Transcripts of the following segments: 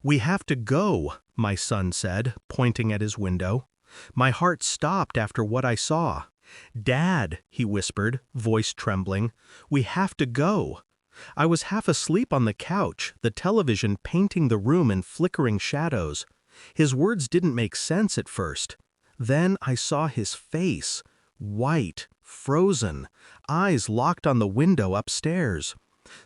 "We have to go," my son said, pointing at his window. My heart stopped after what I saw. "Dad," he whispered, voice trembling, "we have to go." I was half asleep on the couch, the television painting the room in flickering shadows. His words didn't make sense at first. Then I saw his face, white, frozen, eyes locked on the window upstairs.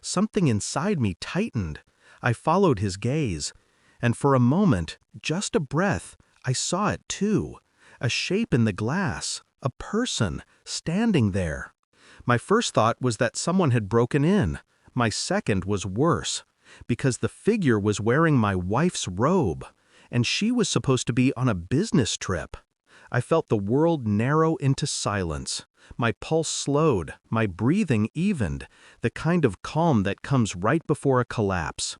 Something inside me tightened. I followed his gaze. And for a moment, just a breath, I saw it too. A shape in the glass, a person, standing there. My first thought was that someone had broken in. My second was worse, because the figure was wearing my wife's robe, and she was supposed to be on a business trip. I felt the world narrow into silence. My pulse slowed, my breathing evened, the kind of calm that comes right before a collapse.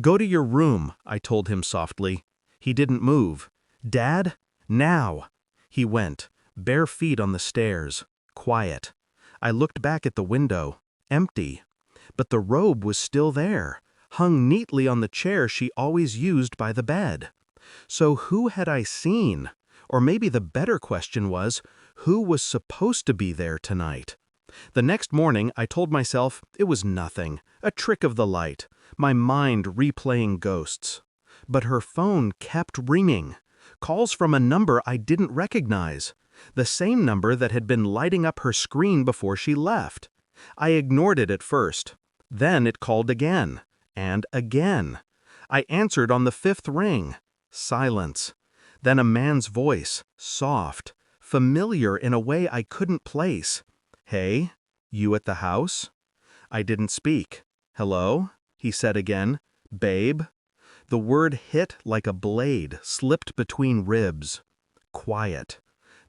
"Go to your room," I told him softly. He didn't move. "Dad, now." He went, bare feet on the stairs, quiet. I looked back at the window, empty. But the robe was still there, hung neatly on the chair she always used by the bed. So who had I seen? Or maybe the better question was, who was supposed to be there tonight? The next morning, I told myself it was nothing, a trick of the light, my mind replaying ghosts. But her phone kept ringing, calls from a number I didn't recognize, the same number that had been lighting up her screen before she left. I ignored it at first. Then it called again, and again. I answered on the fifth ring. Silence. Then a man's voice, soft, familiar in a way I couldn't place. "Hey, you at the house?" I didn't speak. "Hello?" he said again. "Babe?" The word hit like a blade, slipped between ribs. Quiet.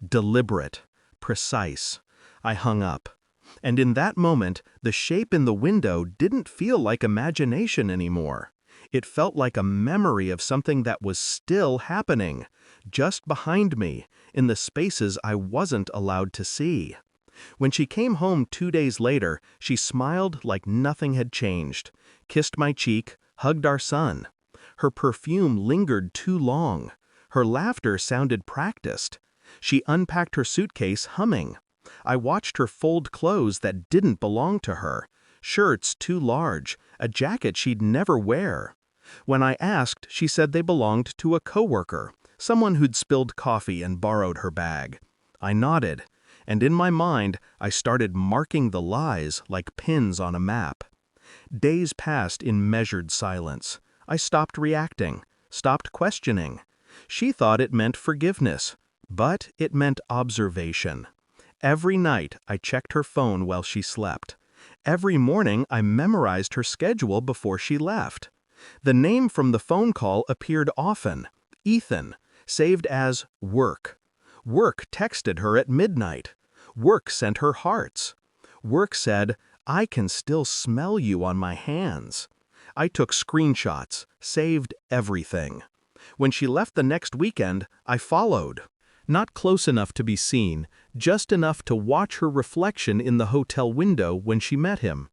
Deliberate. Precise. I hung up. And in that moment, the shape in the window didn't feel like imagination anymore. It felt like a memory of something that was still happening, just behind me, in the spaces I wasn't allowed to see. When she came home 2 days later, she smiled like nothing had changed, kissed my cheek, hugged our son. Her perfume lingered too long. Her laughter sounded practiced. She unpacked her suitcase humming. I watched her fold clothes that didn't belong to her, shirts too large, a jacket she'd never wear. When I asked, she said they belonged to a coworker, someone who'd spilled coffee and borrowed her bag. I nodded, and in my mind, I started marking the lies like pins on a map. Days passed in measured silence. I stopped reacting, stopped questioning. She thought it meant forgiveness, but it meant observation. Every night, I checked her phone while she slept. Every morning, I memorized her schedule before she left. The name from the phone call appeared often, Ethan, saved as Work. Work texted her at midnight. Work sent her hearts. Work said, "I can still smell you on my hands." I took screenshots, saved everything. When she left the next weekend, I followed. Not close enough to be seen, just enough to watch her reflection in the hotel window when she met him.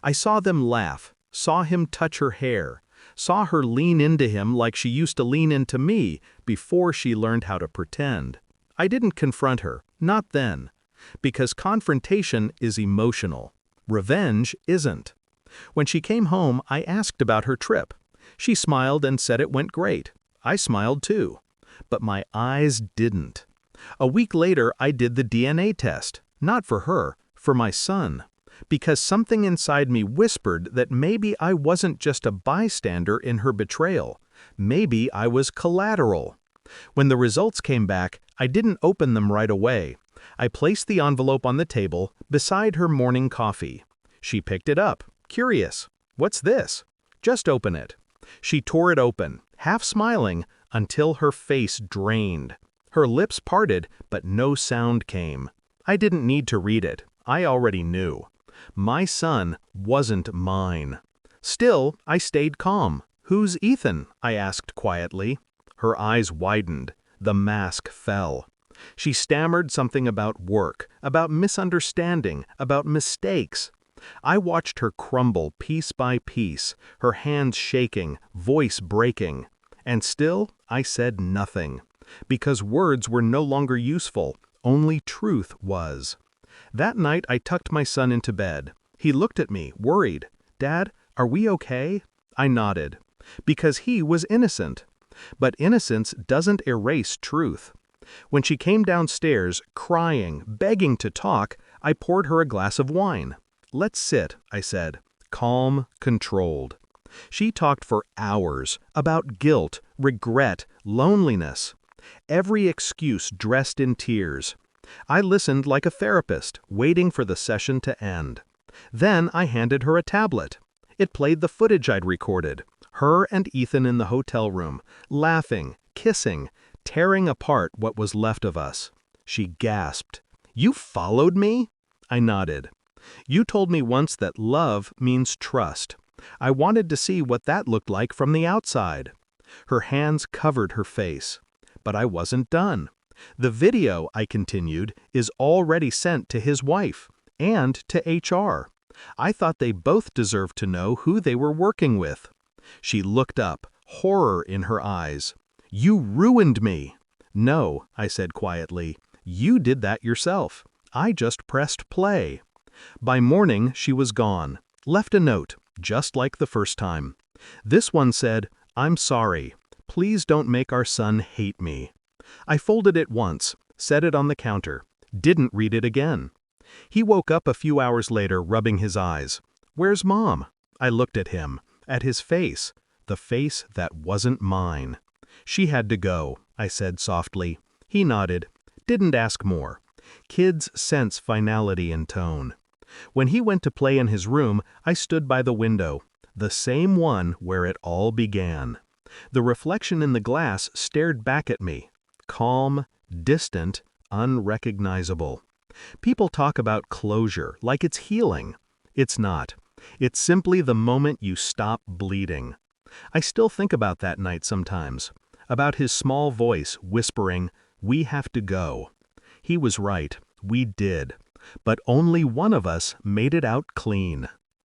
I saw them laugh, saw him touch her hair, saw her lean into him like she used to lean into me before she learned how to pretend. I didn't confront her, not then, because confrontation is emotional. Revenge isn't. When she came home, I asked about her trip. She smiled and said it went great. I smiled too. But my eyes didn't. A week later, I did the DNA test, not for her, for my son, because something inside me whispered that maybe I wasn't just a bystander in her betrayal. Maybe I was collateral. When the results came back, I didn't open them right away. I placed the envelope on the table beside her morning coffee. She picked it up, curious. "What's this?" "Just open it." She tore it open, half smiling, until her face drained. Her lips parted, but no sound came. I didn't need to read it. I already knew. My son wasn't mine. Still, I stayed calm. "Who's Ethan?" I asked quietly. Her eyes widened. The mask fell. She stammered something about work, about misunderstanding, about mistakes. I watched her crumble piece by piece, her hands shaking, voice breaking. And still, I said nothing. Because words were no longer useful, only truth was. That night I tucked my son into bed. He looked at me, worried. "Dad, are we okay?" I nodded. Because he was innocent. But innocence doesn't erase truth. When she came downstairs, crying, begging to talk, I poured her a glass of wine. "Let's sit," I said, calm, controlled. She talked for hours about guilt, regret, loneliness. Every excuse dressed in tears. I listened like a therapist, waiting for the session to end. Then I handed her a tablet. It played the footage I'd recorded. Her and Ethan in the hotel room, laughing, kissing, tearing apart what was left of us. She gasped. "You followed me?" I nodded. "You told me once that love means trust. I wanted to see what that looked like from the outside." Her hands covered her face. But I wasn't done. "The video," I continued, "is already sent to his wife and to HR. I thought they both deserved to know who they were working with." She looked up, horror in her eyes. "You ruined me." "No," I said quietly. "You did that yourself. I just pressed play." By morning, she was gone. Left a note, just like the first time. This one said, "I'm sorry. Please don't make our son hate me." I folded it once, set it on the counter, didn't read it again. He woke up a few hours later, rubbing his eyes. "Where's Mom?" I looked at him, at his face, the face that wasn't mine. "She had to go," I said softly. He nodded, didn't ask more. Kids sense finality in tone. When he went to play in his room, I stood by the window, the same one where it all began. The reflection in the glass stared back at me, calm, distant, unrecognizable. People talk about closure like it's healing. It's not. It's simply the moment you stop bleeding. I still think about that night sometimes, about his small voice whispering, "We have to go." He was right, we did. But only one of us made it out clean.